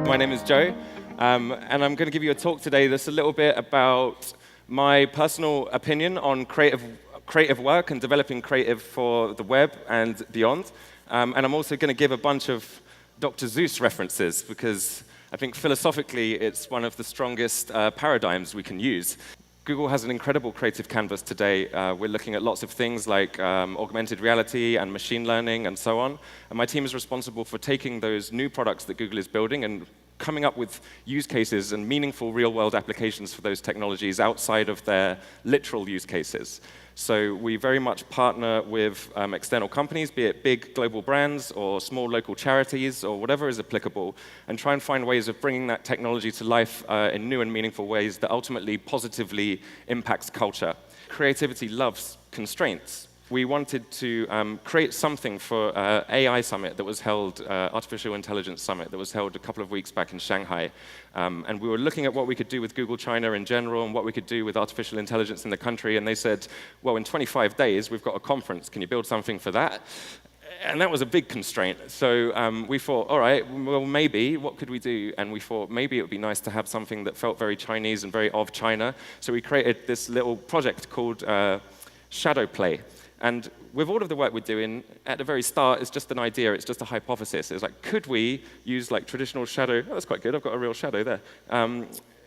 My name is Joe, and I'm going to give you a talk today that's a little bit about my personal opinion on creative work and developing creative for the web and beyond. And I'm also going to give a bunch of Dr. Seuss references, because I think philosophically it's one of the strongest paradigms we can use. Google has an incredible creative canvas today. We're looking at lots of things like augmented reality and machine learning and so on. And my team is responsible for taking those new products that Google is building and coming up with use cases and meaningful real-world applications for those technologies outside of their literal use cases. So we very much partner with external companies, be it big global brands or small local charities or whatever is applicable, and try and find ways of bringing that technology to life in new and meaningful ways that ultimately positively impacts culture. Creativity loves constraints. We wanted to create something for AI Summit that was held, Artificial Intelligence Summit, that was held a couple of weeks back in Shanghai. And we were looking at what we could do with Google China in general and what we could do with artificial intelligence in the country. And they said, well, in 25 days, we've got a conference. Can you build something for that? And that was a big constraint. So we thought, all right, well, maybe, what could we do? And we thought maybe it would be nice to have something that felt very Chinese and very of China. So we created this little project called Shadow Play. And with all of the work we're doing, at the very start, it's just an idea, it's just a hypothesis. It's like, could we use like traditional shadow? Oh, that's quite good, I've got a real shadow there.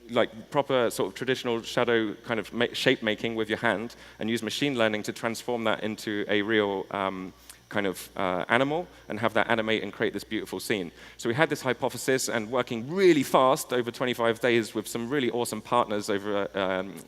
Like proper sort of traditional shadow kind of shape making with your hand, and use machine learning to transform that into a real kind of animal and have that animate and create this beautiful scene. So we had this hypothesis, and working really fast over 25 days with some really awesome partners over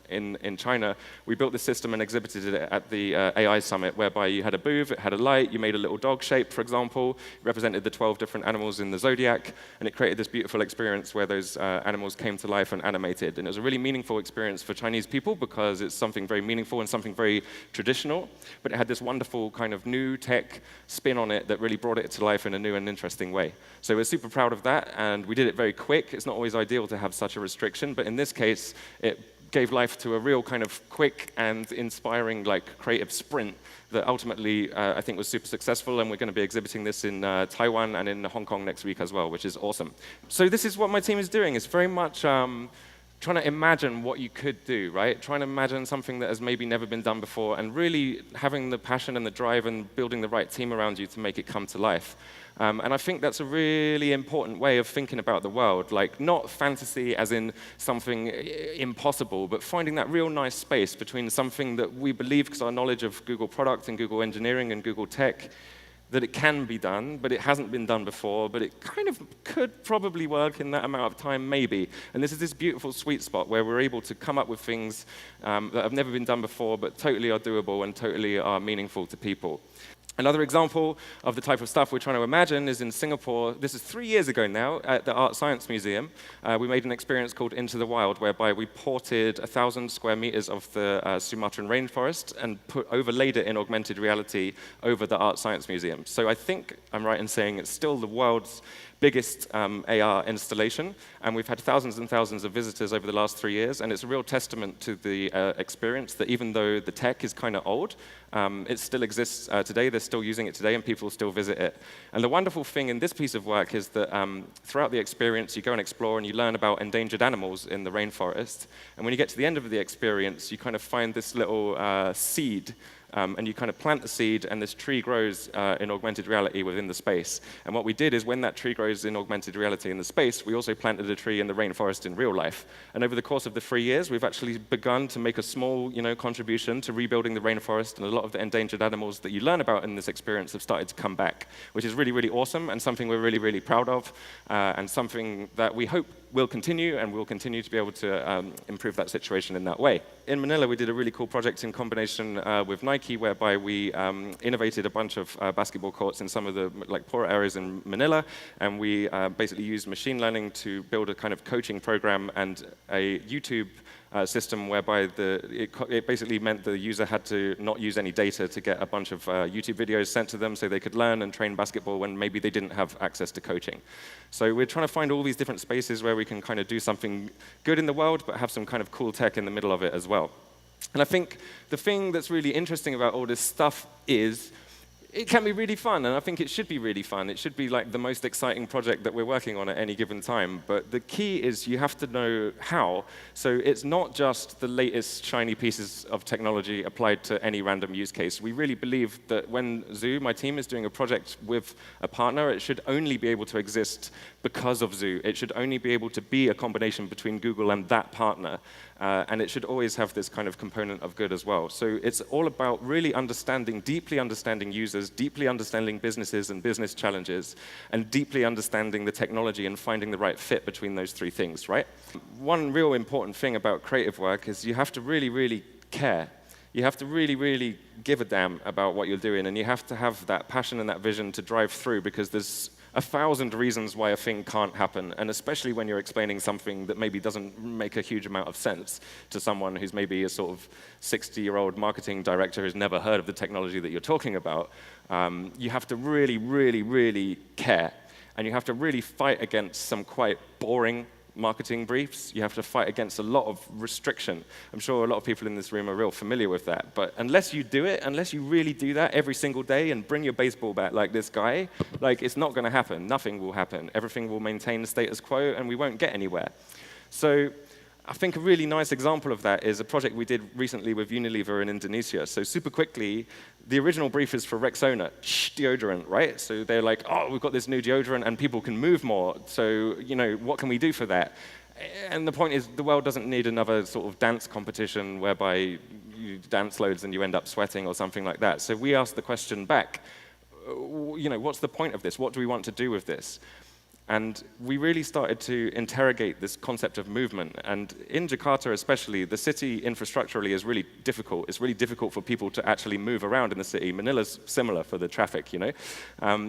in China, we built this system and exhibited it at the AI Summit, whereby you had a booth, it had a light, you made a little dog shape, for example, represented the 12 different animals in the zodiac, and it created this beautiful experience where those animals came to life and animated. And it was a really meaningful experience for Chinese people because it's something very meaningful and something very traditional, but it had this wonderful kind of new tech spin on it that really brought it to life in a new and interesting way. So we're super proud of that, and we did it very quick. It's not always ideal to have such a restriction, but in this case, it gave life to a real kind of quick and inspiring, like, creative sprint that ultimately I think was super successful, and we're going to be exhibiting this in Taiwan and in Hong Kong next week as well, which is awesome. So this is what my team is doing. It's very much trying to imagine what you could do, right? Trying to imagine something that has maybe never been done before, and really having the passion and the drive and building the right team around you to make it come to life. And I think that's a really important way of thinking about the world, like not fantasy as in something impossible, but finding that real nice space between something that we believe, because our knowledge of Google product and Google engineering and Google tech, that it can be done, but it hasn't been done before, but it kind of could probably work in that amount of time, maybe. And this is this beautiful sweet spot where we're able to come up with things that have never been done before, but totally are doable and totally are meaningful to people. Another example of the type of stuff we're trying to imagine is in Singapore. This is 3 years ago now at the Art Science Museum. We made an experience called Into the Wild, whereby we ported 1,000 square meters of the Sumatran rainforest and overlaid it in augmented reality over the Art Science Museum. So I think I'm right in saying it's still the world's biggest AR installation, and we've had thousands and thousands of visitors over the last 3 years, and it's a real testament to the experience that even though the tech is kind of old, it still exists today, they're still using it today, and people still visit it. And the wonderful thing in this piece of work is that throughout the experience, you go and explore and you learn about endangered animals in the rainforest, and when you get to the end of the experience, you kind of find this little seed, and you kind of plant the seed, and this tree grows in augmented reality within the space. And what we did is when that tree grows in augmented reality in the space, we also planted a tree in the rainforest in real life. And over the course of the 3 years, we've actually begun to make a small contribution to rebuilding the rainforest, and a lot of the endangered animals that you learn about in this experience have started to come back, which is really, really awesome, and something we're really, really proud of, and something that we hope will continue, and we'll continue to be able to improve that situation in that way. In Manila, we did a really cool project in combination with Nike, whereby we innovated a bunch of basketball courts in some of the poorer areas in Manila, and we basically used machine learning to build a kind of coaching program and a YouTube system whereby it basically meant the user had to not use any data to get a bunch of YouTube videos sent to them so they could learn and train basketball when maybe they didn't have access to coaching. So we're trying to find all these different spaces where we can kind of do something good in the world, but have some kind of cool tech in the middle of it as well. And I think the thing that's really interesting about all this stuff is it can be really fun, and I think it should be really fun. It should be like the most exciting project that we're working on at any given time. But the key is you have to know how. So it's not just the latest shiny pieces of technology applied to any random use case. We really believe that when Zoo, my team, is doing a project with a partner, it should only be able to exist because of Zoo. It should only be able to be a combination between Google and that partner. And it should always have this kind of component of good as well. So it's all about really understanding, deeply understanding users, deeply understanding businesses and business challenges, and deeply understanding the technology and finding the right fit between those three things, right? One real important thing about creative work is you have to really, really care. You have to really, really give a damn about what you're doing, and you have to have that passion and that vision to drive through, because there's 1,000 reasons why a thing can't happen, and especially when you're explaining something that maybe doesn't make a huge amount of sense to someone who's maybe a sort of 60-year-old marketing director who's never heard of the technology that you're talking about. You have to really, really, really care, and you have to really fight against some quite boring marketing briefs. You have to fight against a lot of restriction. I'm sure a lot of people in this room are real familiar with that. But unless you do it, unless you really do that every single day and bring your baseball bat like this guy, like, it's not going to happen. Nothing will happen. Everything will maintain the status quo, and we won't get anywhere. So I think a really nice example of that is a project we did recently with Unilever in Indonesia. So super quickly, the original brief is for Rexona Deodorant, right? So they're like, oh, we've got this new deodorant and people can move more. So, you know, what can we do for that? And the point is, the world doesn't need another sort of dance competition whereby you dance loads and you end up sweating or something like that. So we asked the question back, you know, what's the point of this? What do we want to do with this? And we really started to interrogate this concept of movement. And in Jakarta especially, the city infrastructurally is really difficult. It's really difficult for people to actually move around in the city. Manila's similar for the traffic, you know,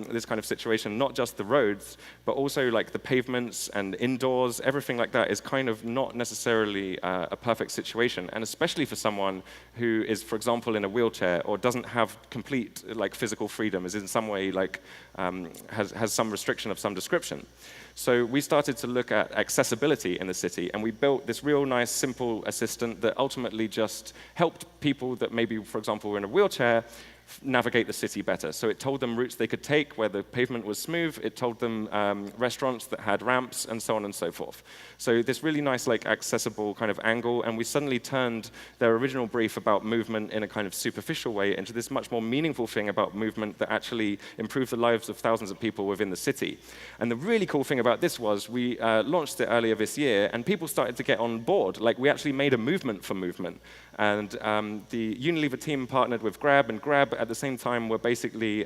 this kind of situation. Not just the roads, but also like the pavements and indoors, everything like that is kind of not necessarily a perfect situation. And especially for someone who is, for example, in a wheelchair or doesn't have complete like physical freedom, is in some way like has some restriction of some description. So we started to look at accessibility in the city, and we built this real nice, simple assistant that ultimately just helped people that maybe, for example, were in a wheelchair navigate the city better. So it told them routes they could take where the pavement was smooth. It told them restaurants that had ramps, and so on and so forth. So this really nice, like, accessible kind of angle, and we suddenly turned their original brief about movement in a kind of superficial way into this much more meaningful thing about movement that actually improved the lives of thousands of people within the city. And the really cool thing about this was we launched it earlier this year, and people started to get on board. Like, we actually made a movement for movement. And the Unilever team partnered with Grab, and Grab at the same time were basically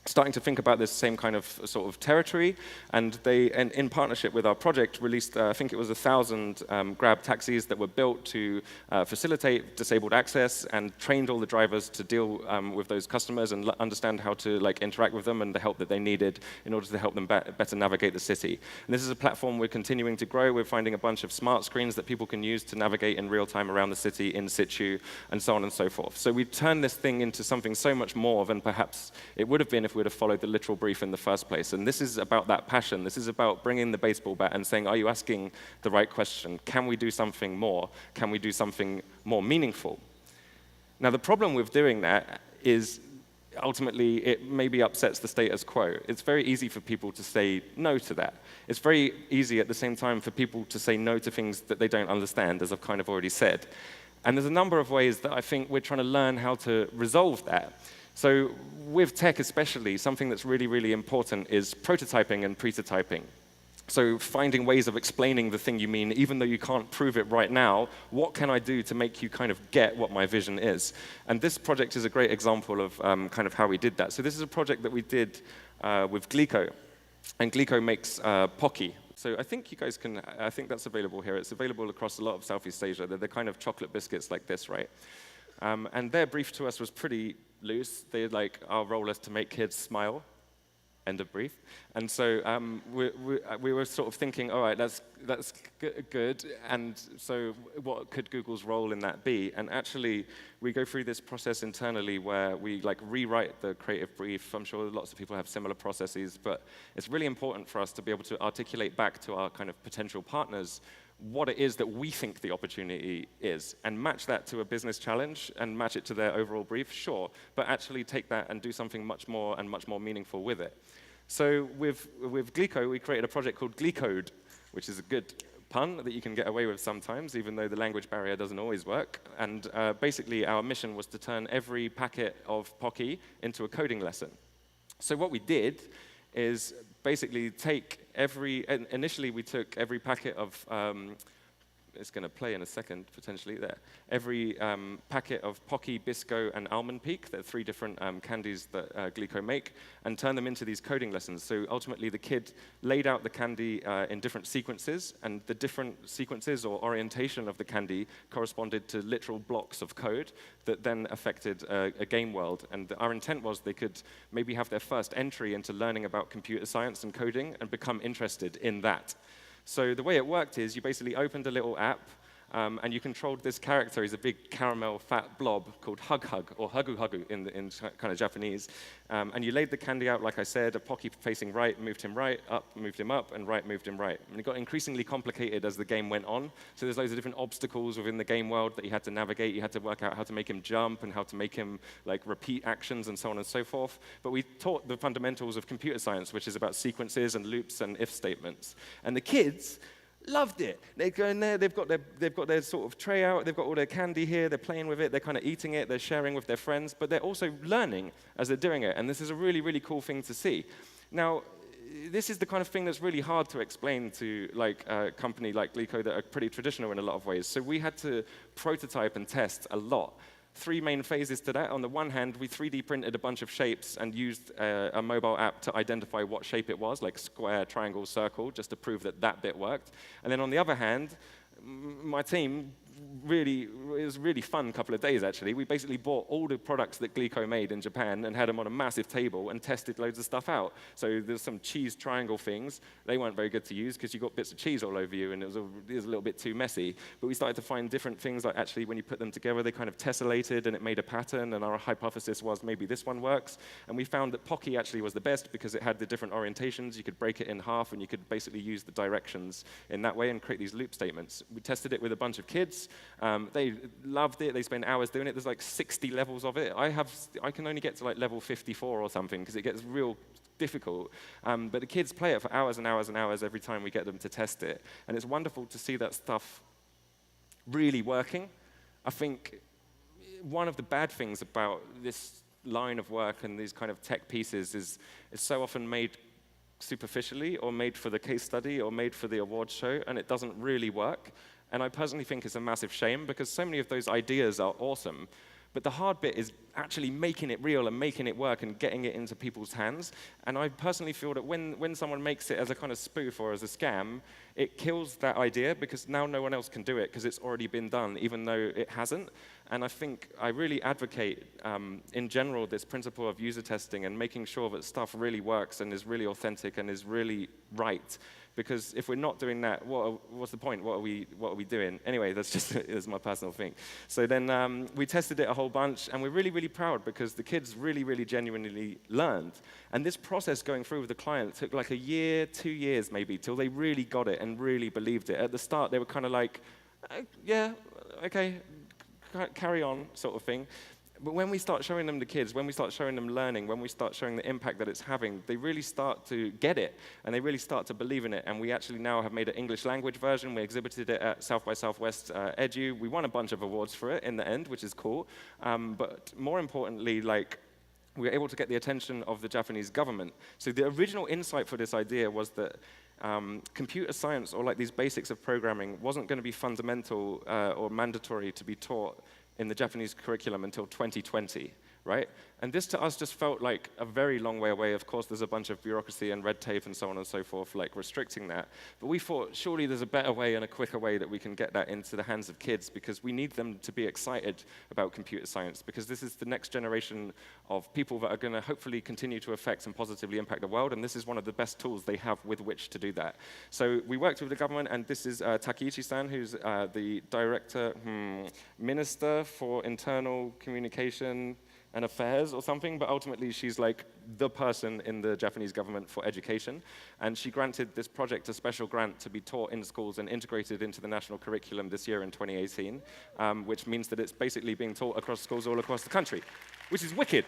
starting to think about this same kind of sort of territory, and they, in partnership with our project, released, I think it was 1,000 Grab taxis that were built to facilitate disabled access, and trained all the drivers to deal with those customers and understand how to like interact with them and the help that they needed in order to help them better navigate the city. And this is a platform we're continuing to grow. We're finding a bunch of smart screens that people can use to navigate in real time around the city, in situ, and so on and so forth. So we've turned this thing into something so much more than perhaps it would have been if we would have followed the literal brief in the first place. And this is about that passion. This is about bringing the baseball bat and saying, are you asking the right question? Can we do something more? Can we do something more meaningful? Now, the problem with doing that is ultimately it maybe upsets the status quo. It's very easy for people to say no to that. It's very easy at the same time for people to say no to things that they don't understand, as I've kind of already said. And there's a number of ways that I think we're trying to learn how to resolve that. So with tech especially, something that's really, really important is prototyping and pretotyping. So finding ways of explaining the thing you mean, even though you can't prove it right now, what can I do to make you kind of get what my vision is? And this project is a great example of kind of how we did that. So this is a project that we did with Glee Code. And Glee Code makes Pocky. So I think you guys can, I think that's available here. It's available across a lot of Southeast Asia. They're the kind of chocolate biscuits like this, right? And their brief to us was pretty loose. They're like, our role is to make kids smile, end of brief. And so we were sort of thinking, all right, that's good. And so what could Google's role in that be? And actually, we go through this process internally where we like rewrite the creative brief. I'm sure lots of people have similar processes, but it's really important for us to be able to articulate back to our kind of potential partners what it is that we think the opportunity is, and match that to a business challenge and match it to their overall brief, sure, but actually take that and do something much more and much more meaningful with it. So with Glee Code, we created a project called Glee Code, which is a good pun that you can get away with sometimes, even though the language barrier doesn't always work. And basically, our mission was to turn every packet of Pocky into a coding lesson. So what we did is basically initially we took every packet of, it's going to play in a second, potentially, there. Every packet of Pocky, Bisco, and Almond Peak, they're 3 different candies that Glee Code make, and turn them into these coding lessons. So ultimately, the kid laid out the candy in different sequences, and the different sequences or orientation of the candy corresponded to literal blocks of code that then affected a game world. And our intent was they could maybe have their first entry into learning about computer science and coding and become interested in that. So the way it worked is you basically opened a little app, and you controlled this character. He's a big caramel fat blob called Hug Hug, or Hagu Hagu in kind of Japanese. And you laid the candy out, like I said, a Pocky facing right moved him right, up moved him up, and right moved him right. And it got increasingly complicated as the game went on. So there's loads of different obstacles within the game world that you had to navigate. You had to work out how to make him jump and how to make him like repeat actions and so on and so forth. But we taught the fundamentals of computer science, which is about sequences and loops and if statements. And the kids loved it. They go in there, they've got their sort of tray out, they've got all their candy here, they're playing with it, they're kind of eating it, they're sharing with their friends, but they're also learning as they're doing it, and this is a really, really cool thing to see. Now, this is the kind of thing that's really hard to explain to like a company like Glee Code that are pretty traditional in a lot of ways, so we had to prototype and test a lot. 3 main phases to that. On the one hand, we 3D printed a bunch of shapes and used a mobile app to identify what shape it was, like square, triangle, circle, just to prove that that bit worked. And then on the other hand, my team it was really fun couple of days, actually. We basically bought all the products that Glee Code made in Japan and had them on a massive table and tested loads of stuff out. So there's some cheese triangle things. They weren't very good to use because you got bits of cheese all over you and it was a little bit too messy. But we started to find different things, like actually when you put them together, they kind of tessellated and it made a pattern, and our hypothesis was maybe this one works. And we found that Pocky actually was the best because it had the different orientations. You could break it in half and you could basically use the directions in that way and create these loop statements. We tested it with a bunch of kids. They loved it. They spent hours doing it. There's like 60 levels of it. I can only get to like level 54 or something because it gets real difficult. But the kids play it for hours and hours and hours every time we get them to test it. And it's wonderful to see that stuff really working. I think one of the bad things about this line of work and these kind of tech pieces is it's so often made superficially or made for the case study or made for the awards show, and it doesn't really work. And I personally think it's a massive shame because so many of those ideas are awesome. But the hard bit is actually making it real and making it work and getting it into people's hands. And I personally feel that when someone makes it as a kind of spoof or as a scam, it kills that idea because now no one else can do it because it's already been done, even though it hasn't. And I think I really advocate, in general, this principle of user testing and making sure that stuff really works and is really authentic and is really right. Because if we're not doing that, what's the point? What are we doing? Anyway, that's my personal thing. So then we tested it a whole bunch, and we're really, really proud because the kids really, really genuinely learned. And this process going through with the client took like a year, 2 years maybe, till they really got it and really believed it. At the start, they were kind of like, yeah, okay, carry on, sort of thing. But when we start showing them the kids, when we start showing them learning, when we start showing the impact that it's having, they really start to get it, and they really start to believe in it. And we actually now have made an English language version. We exhibited it at South by Southwest Edu. We won a bunch of awards for it in the end, which is cool. But more importantly, like, we were able to get the attention of the Japanese government. So the original insight for this idea was that computer science, or like these basics of programming, wasn't going to be fundamental or mandatory to be taught in the Japanese curriculum until 2020, right? And this to us just felt like a very long way away. Of course, there's a bunch of bureaucracy and red tape and so on and so forth, like restricting that. But we thought, surely there's a better way and a quicker way that we can get that into the hands of kids, because we need them to be excited about computer science, because this is the next generation of people that are going to hopefully continue to affect and positively impact the world, and this is one of the best tools they have with which to do that. So we worked with the government, and this is Takiichi-san, who's the Minister for Internal Communication and Affairs or something, but ultimately she's like the person in the Japanese government for education. And she granted this project a special grant to be taught in schools and integrated into the national curriculum this year in 2018, which means that it's basically being taught across schools all across the country, which is wicked.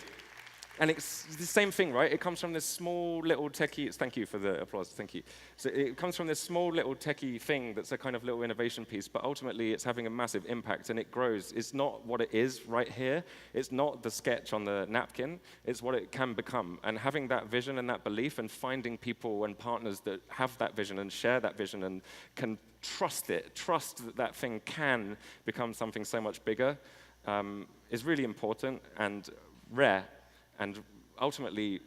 And it's the same thing, right? It comes from this small little techie, thank you for the applause, thank you. So it comes from this small little techie thing that's a kind of little innovation piece, but ultimately it's having a massive impact and it grows. It's not what it is right here. It's not the sketch on the napkin. It's what it can become. And having that vision and that belief and finding people and partners that have that vision and share that vision and can trust that that thing can become something so much bigger, is really important and rare. And ultimately,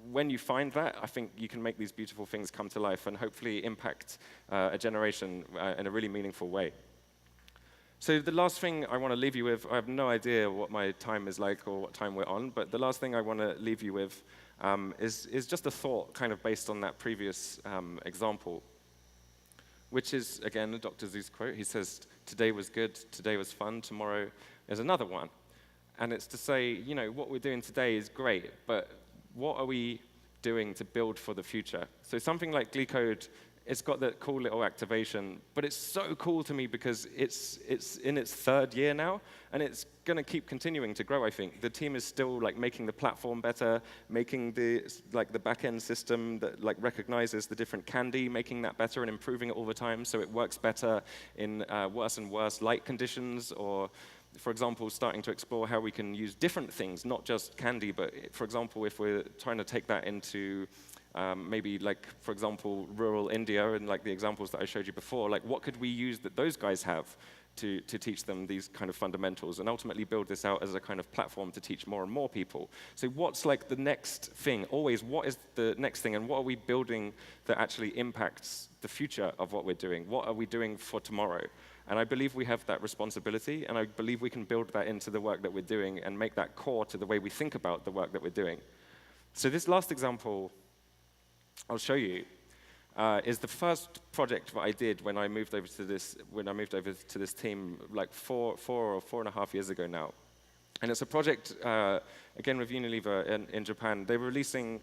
when you find that, I think you can make these beautiful things come to life and hopefully impact a generation in a really meaningful way. So the last thing I want to leave you with, I have no idea what my time is like or what time we're on, but the last thing I want to leave you with is just a thought kind of based on that previous example, which is, again, Dr. Z's quote. He says, "Today was good, today was fun, tomorrow is another one." And it's to say, you know, what we're doing today is great, but what are we doing to build for the future? So something like Glee Code, it's got that cool little activation, but it's so cool to me because it's in its third year now, and it's going to keep continuing to grow, I think. The team is still like making the platform better, making the back-end system that like recognizes the different candy, making that better and improving it all the time so it works better in worse and worse light conditions, or for example, starting to explore how we can use different things, not just candy, but for example, if we're trying to take that into maybe like, for example, rural India and like the examples that I showed you before, like what could we use that those guys have to teach them these kind of fundamentals and ultimately build this out as a kind of platform to teach more and more people. So what's like the next thing? Always, what is the next thing and what are we building that actually impacts the future of what we're doing? What are we doing for tomorrow? And I believe we have that responsibility, and I believe we can build that into the work that we're doing and make that core to the way we think about the work that we're doing. So this last example I'll show you is the first project that I did when I moved over to this team like four or 4.5 years ago now. And it's a project, again, with Unilever in Japan. They were releasing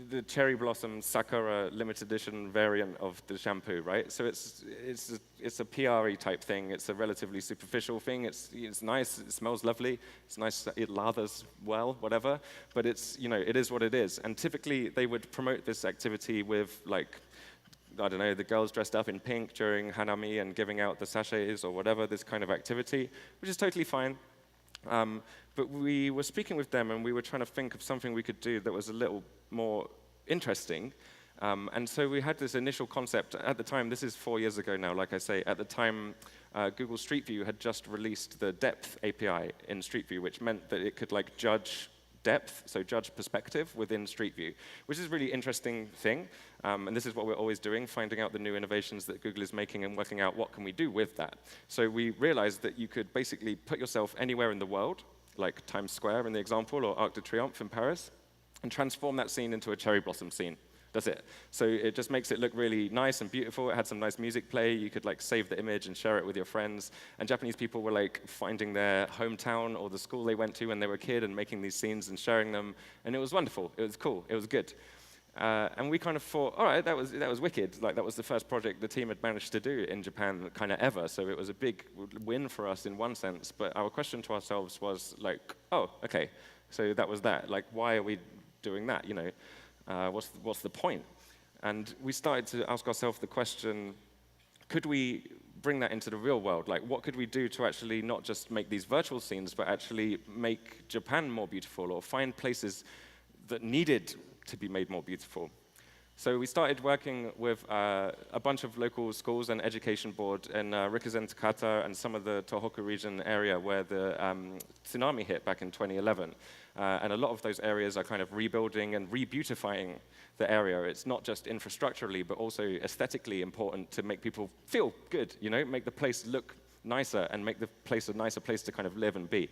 the cherry blossom sakura limited edition variant of the shampoo, right? So it's a PR-y type thing. It's a relatively superficial thing. It's nice. It smells lovely. It's nice. It lathers well, whatever. But it's, you know, it is what it is. And typically they would promote this activity with like, I don't know, the girls dressed up in pink during Hanami and giving out the sachets or whatever, this kind of activity, which is totally fine. But we were speaking with them and we were trying to think of something we could do that was a little more interesting. And so we had this initial concept. At the time, this is 4 years ago now, like I say, at the time, Google Street View had just released the depth API in Street View, which meant that it could like judge depth, so judge perspective within Street View, which is a really interesting thing. And this is what we're always doing, finding out the new innovations that Google is making and working out what can we do with that. So we realized that you could basically put yourself anywhere in the world, like Times Square in the example, or Arc de Triomphe in Paris, and transform that scene into a cherry blossom scene. That's it. So it just makes it look really nice and beautiful. It had some nice music play. You could like save the image and share it with your friends. And Japanese people were like finding their hometown or the school they went to when they were a kid and making these scenes and sharing them. And it was wonderful. It was cool. It was good. And we kind of thought, all right, that was wicked. Like that was the first project the team had managed to do in Japan kind of ever. So it was a big win for us in one sense. But our question to ourselves was like, oh, okay, so that was that. Like, why are we doing that? You know, what's the point? And we started to ask ourselves the question, could we bring that into the real world? Like, what could we do to actually not just make these virtual scenes, but actually make Japan more beautiful or find places that needed to be made more beautiful? So we started working with a bunch of local schools and education board in Rikuzen, Takata, and some of the Tohoku region area where the tsunami hit back in 2011. And a lot of those areas are kind of rebuilding and re-beautifying the area. It's not just infrastructurally, but also aesthetically important to make people feel good, you know, make the place look nicer and make the place a nicer place to kind of live and be.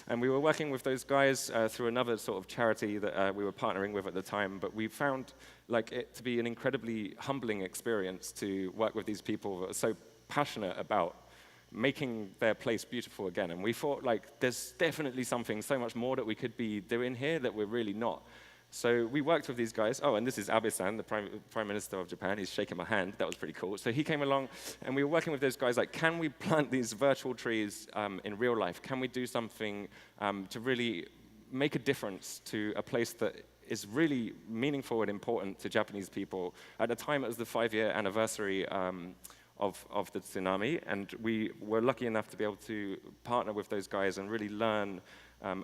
And we were working with those guys through another sort of charity that we were partnering with at the time, but we found like it to be an incredibly humbling experience to work with these people that are so passionate about making their place beautiful again. And we thought like there's definitely something so much more that we could be doing here that we're really not. So we worked with these guys. Oh, and this is Abe-san, the Prime Minister of Japan. He's shaking my hand. That was pretty cool. So he came along, and we were working with those guys, like, can we plant these virtual trees in real life? Can we do something to really make a difference to a place that is really meaningful and important to Japanese people? At the time, it was the 5-year anniversary of the tsunami, and we were lucky enough to be able to partner with those guys and really learn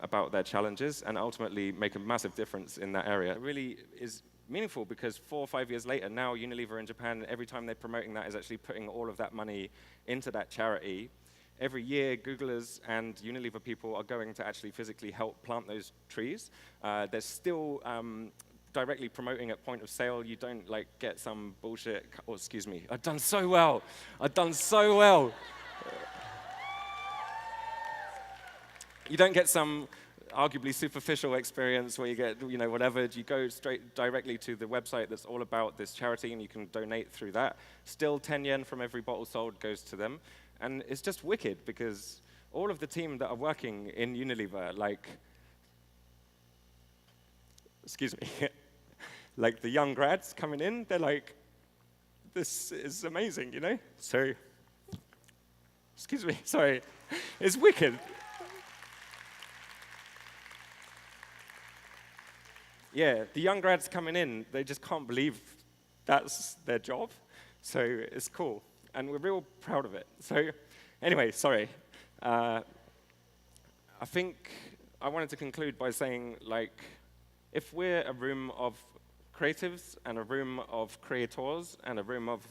about their challenges and ultimately make a massive difference in that area. It really is meaningful because 4 or 5 years later, now Unilever in Japan, every time they're promoting that, is actually putting all of that money into that charity. Every year, Googlers and Unilever people are going to actually physically help plant those trees. They're still directly promoting at point of sale. You don't like get some bullshit, oh, excuse me, I've done so well. I've done so well. You don't get some arguably superficial experience where you get, whatever. You go straight directly to the website that's all about this charity, and you can donate through that. Still, 10 yen from every bottle sold goes to them. And it's just wicked because all of the team that are working in Unilever, like, excuse me, like the young grads coming in, they're like, this is amazing, So, excuse me, sorry, it's wicked. Yeah, the young grads coming in, they just can't believe that's their job. So it's cool, and we're real proud of it. So anyway, sorry. I think I wanted to conclude by saying, like, if we're a room of creatives and a room of creators and a room of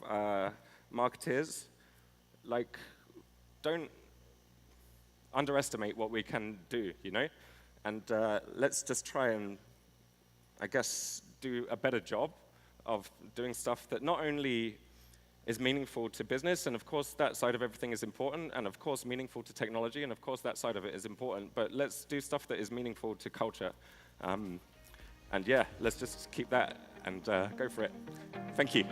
marketeers, like, don't underestimate what we can do, And let's just try and, I guess, do a better job of doing stuff that not only is meaningful to business, and of course that side of everything is important, and of course meaningful to technology, and of course that side of it is important, but let's do stuff that is meaningful to culture. And yeah, let's just keep that and go for it. Thank you.